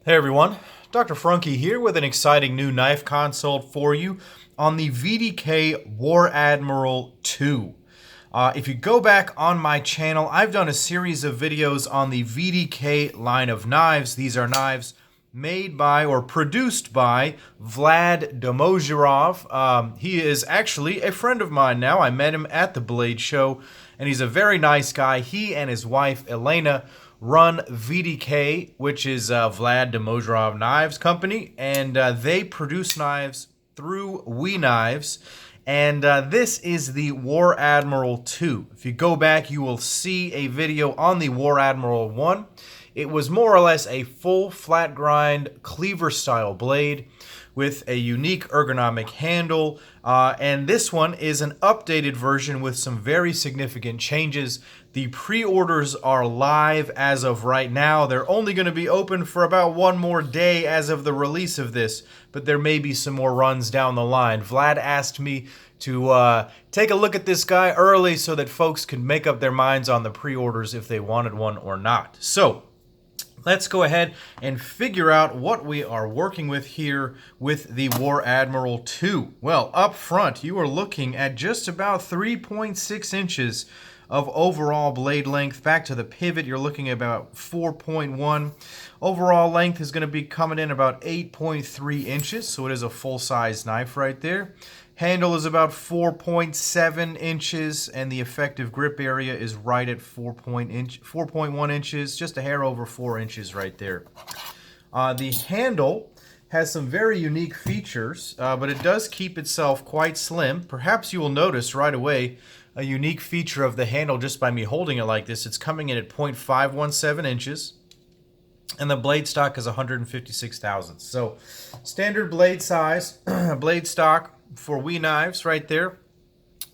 Hey everyone, Dr. Frunky here with an exciting new knife consult for you on the VDK War Admiral 2. If you go back on my channel, I've done a series of videos on the VDK line of knives. These are knives made by or produced by Vlad Domozhirov. He is actually a friend of mine now. I met him at the Blade Show, and he's a very nice guy. He and his wife, Elena, run VDK, which is Vlad Domozhirov Knives Company, and they produce knives through We Knives. And this is the War Admiral 2. If you go back, you will see a video on the War Admiral 1. It was more or less a full flat grind cleaver style blade with a unique ergonomic handle, and this one is an updated version with some very significant changes. The pre-orders are live as of right now. They're only going to be open for about one more day as of the release of this, but there may be some more runs down the line. Vlad asked me to take a look at this guy early so that folks could make up their minds on the pre-orders if they wanted one or not. So let's go ahead and figure out what we are working with here with the War Admiral 2. Well, up front, you are looking at just about 3.6 inches of overall blade length. Back to the pivot, you're looking at about 4.1. Overall length is going to be coming in about 8.3 inches, so it is a full-size knife right there. Handle is about 4.7 inches, and the effective grip area is right at 4.1 inches, just a hair over 4 inches right there. The handle has some very unique features, but it does keep itself quite slim. Perhaps you will notice right away a unique feature of the handle just by me holding it like this. It's coming in at 0.517 inches, and the blade stock is 156 thousandths. So standard blade size, blade stock for We Knives right there.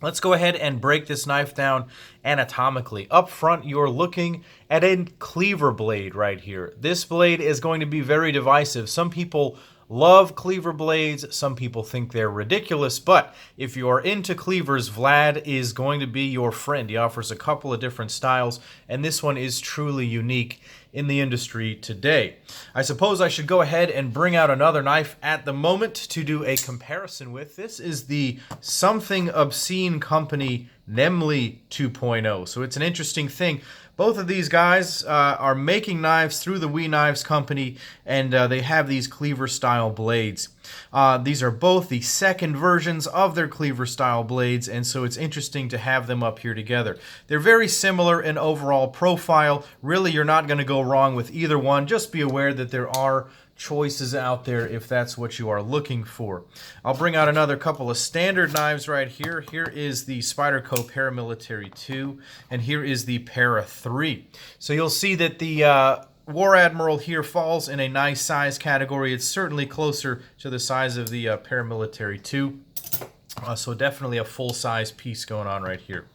Let's go ahead and break this knife down anatomically. Up front, you're looking at a cleaver blade right here. This blade is going to be very divisive. Some people love cleaver blades. Some people think they're ridiculous, but if you are into cleavers, Vlad is going to be your friend. He offers a couple of different styles, and this one is truly unique in the industry today. I suppose I should go ahead and bring out another knife at the moment to do a comparison with. This is the Something Obscene Company Nemli 2.0. So it's an interesting thing. Both of these guys are making knives through the We Knives company, and they have these cleaver style blades. These are both the second versions of their cleaver style blades, and so it's interesting to have them up here together. They're very similar in overall profile. Really, you're not going to go wrong with either one. Just be aware that there are choices out there if that's what you are looking for. I'll bring out another couple of standard knives right here. Here is the Spyderco Paramilitary 2, and here is the Para 3. So you'll see that the War Admiral here falls in a nice size category. It's certainly closer to the size of the Paramilitary 2. So definitely a full-size piece going on right here.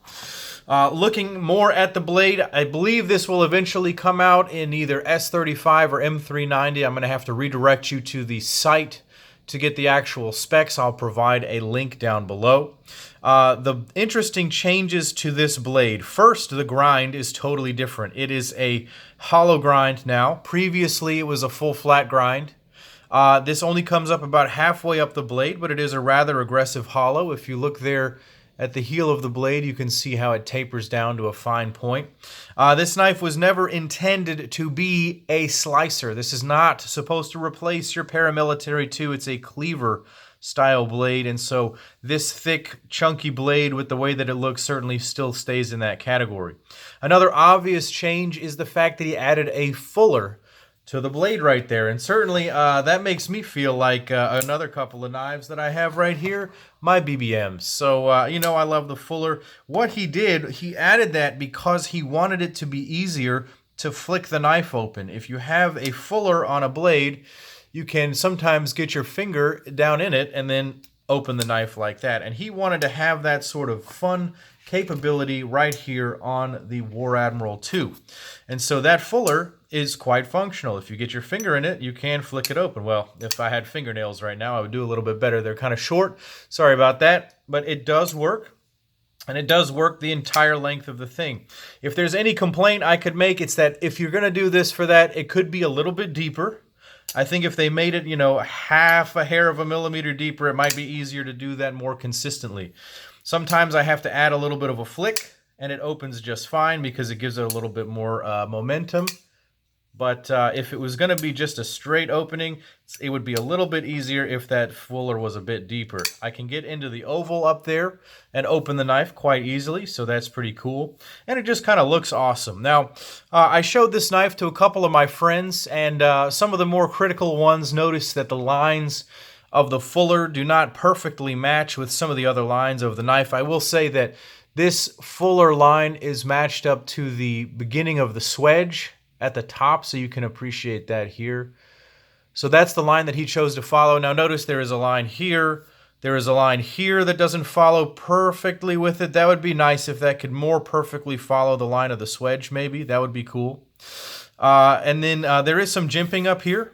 Looking more at the blade, I believe this will eventually come out in either S35 or M390. I'm going to have to redirect you to the site to get the actual specs. I'll provide a link down below. The interesting changes to this blade. First, the grind is totally different. It is a hollow grind now. Previously, it was a full flat grind. This only comes up about halfway up the blade, but it is a rather aggressive hollow. If you look there at the heel of the blade, you can see how it tapers down to a fine point. This knife was never intended to be a slicer. This is not supposed to replace your Paramilitary 2. It's a cleaver style blade, and so this thick, chunky blade with the way that it looks certainly still stays in that category. Another obvious change is the fact that he added a fuller to the blade right there, and certainly that makes me feel like another couple of knives that I have right here, my BBMs. So you know, I love the fuller. What he did, he added that because he wanted it to be easier to flick the knife open. If you have a fuller on a blade, you can sometimes get your finger down in it and then open the knife like that, and he wanted to have that sort of fun capability right here on the War Admiral 2. And so that fuller is quite functional. If you get your finger in it, you can flick it open. Well, if I had fingernails right now, I would do a little bit better. They're kind of short. Sorry about that, but it does work. And it does work the entire length of the thing. If there's any complaint I could make, it's that if you're going to do this for that, it could be a little bit deeper. I think if they made it, you know, half a hair of a millimeter deeper, it might be easier to do that more consistently. Sometimes I have to add a little bit of a flick, and it opens just fine because it gives it a little bit more momentum. But if it was going to be just a straight opening, it would be a little bit easier if that fuller was a bit deeper. I can get into the oval up there and open the knife quite easily, so that's pretty cool. And it just kind of looks awesome. Now, I showed this knife to a couple of my friends, and some of the more critical ones noticed that the lines of the fuller do not perfectly match with some of the other lines of the knife. I will say that this fuller line is matched up to the beginning of the swedge at the top, so you can appreciate that here. So that's the line that he chose to follow. Now notice there is a line here. There is a line here that doesn't follow perfectly with it. That would be nice if that could more perfectly follow the line of the swedge, maybe. That would be cool. And then there is some jimping up here.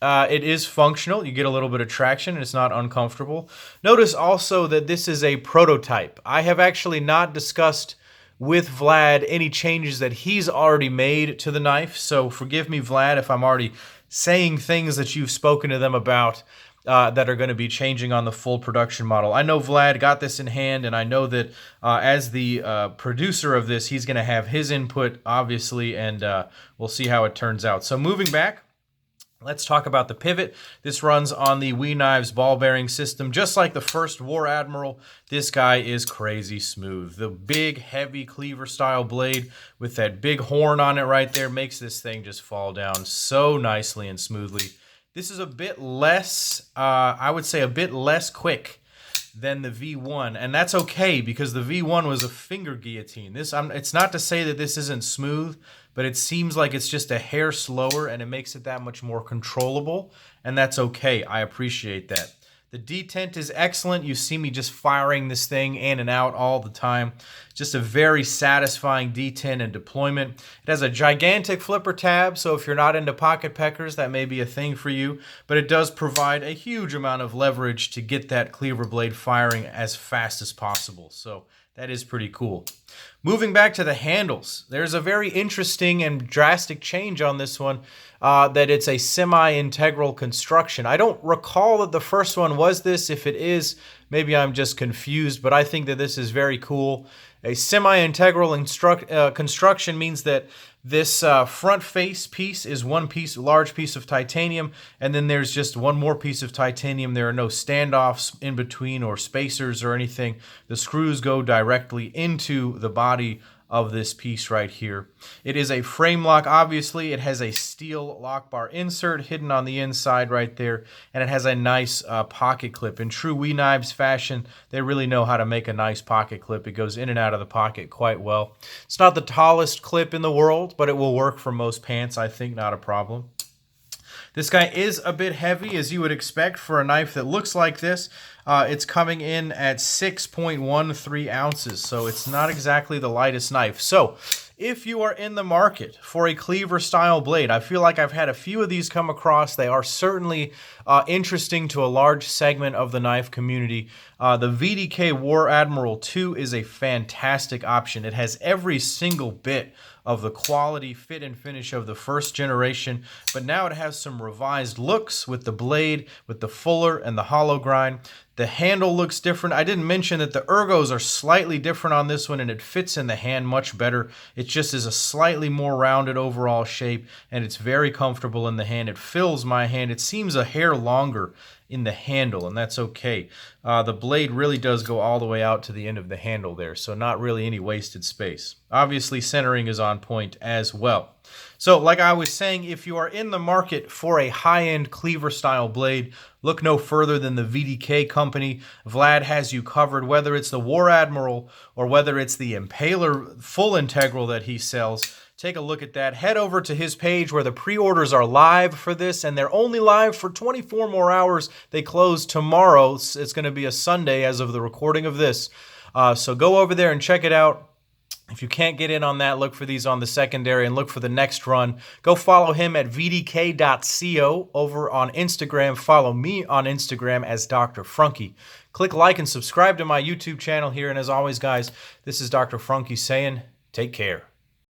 It is functional. You get a little bit of traction, and it's not uncomfortable. Notice also that this is a prototype. I have actually not discussed with Vlad any changes that he's already made to the knife, so forgive me, Vlad, if I'm already saying things that you've spoken to them about that are going to be changing on the full production model. I know Vlad got this in hand, and I know that as the producer of this, he's going to have his input, obviously, and we'll see how it turns out. So moving back, let's talk about the pivot. This runs on the WE Knives ball bearing system. Just like the first War Admiral, this guy is crazy smooth. The big, heavy cleaver style blade with that big horn on it right there makes this thing just fall down so nicely and smoothly. This is a bit less, I would say a bit less quick than the V1, and that's okay because the V1 was a finger guillotine. It's not to say that this isn't smooth, but it seems like it's just a hair slower, and it makes it that much more controllable, and that's okay. I appreciate that. The detent is excellent. You see me just firing this thing in and out all the time. Just a very satisfying detent and deployment. It has a gigantic flipper tab, so if you're not into pocket peckers, that may be a thing for you, but it does provide a huge amount of leverage to get that cleaver blade firing as fast as possible. So that is pretty cool. Moving back to the handles, there's a very interesting and drastic change on this one, that it's a semi-integral construction. I don't recall that the first one was this. If it is, maybe I'm just confused, but I think that this is very cool. A semi-integral construction means that this front face piece is one piece, large piece of titanium, and then there's just one more piece of titanium. There are no standoffs in between or spacers or anything. The screws go directly into the body of this piece right here. It is a frame lock, obviously. It has a steel lock bar insert hidden on the inside right there, and it has a nice pocket clip. In true WE Knives fashion, they really know how to make a nice pocket clip. It goes in and out of the pocket quite well. It's not the tallest clip in the world, but it will work for most pants, I think, not a problem. This guy is a bit heavy, as you would expect for a knife that looks like this. It's coming in at 6.13 ounces, so it's not exactly the lightest knife. So, if you are in the market for a cleaver style blade, I feel like I've had a few of these come across. They are certainly interesting to a large segment of the knife community. The VDK War Admiral 2 is a fantastic option. It has every single bit of the quality, fit, and finish of the first generation, but now it has some revised looks with the blade, with the fuller and the hollow grind. The handle looks different. I didn't mention that the ergos are slightly different on this one, and it fits in the hand much better. It just is a slightly more rounded overall shape, and it's very comfortable in the hand. It fills my hand. It seems a hair longer in the handle, and that's okay. The blade really does go all the way out to the end of the handle there, so not really any wasted space. Obviously, centering is on point as well. So, like I was saying, if you are in the market for a high-end cleaver-style blade, look no further than the VDK company. Vlad has you covered, whether it's the War Admiral or whether it's the Impaler full integral that he sells. Take a look at that. Head over to his page where the pre-orders are live for this, and they're only live for 24 more hours. They close tomorrow. It's going to be a Sunday as of the recording of this. So go over there and check it out. If you can't get in on that, look for these on the secondary and look for the next run. Go follow him at vdk.co over on Instagram. Follow me on Instagram as Dr. Frunky. Click like and subscribe to my YouTube channel here. And as always, guys, this is Dr. Frunky saying, take care.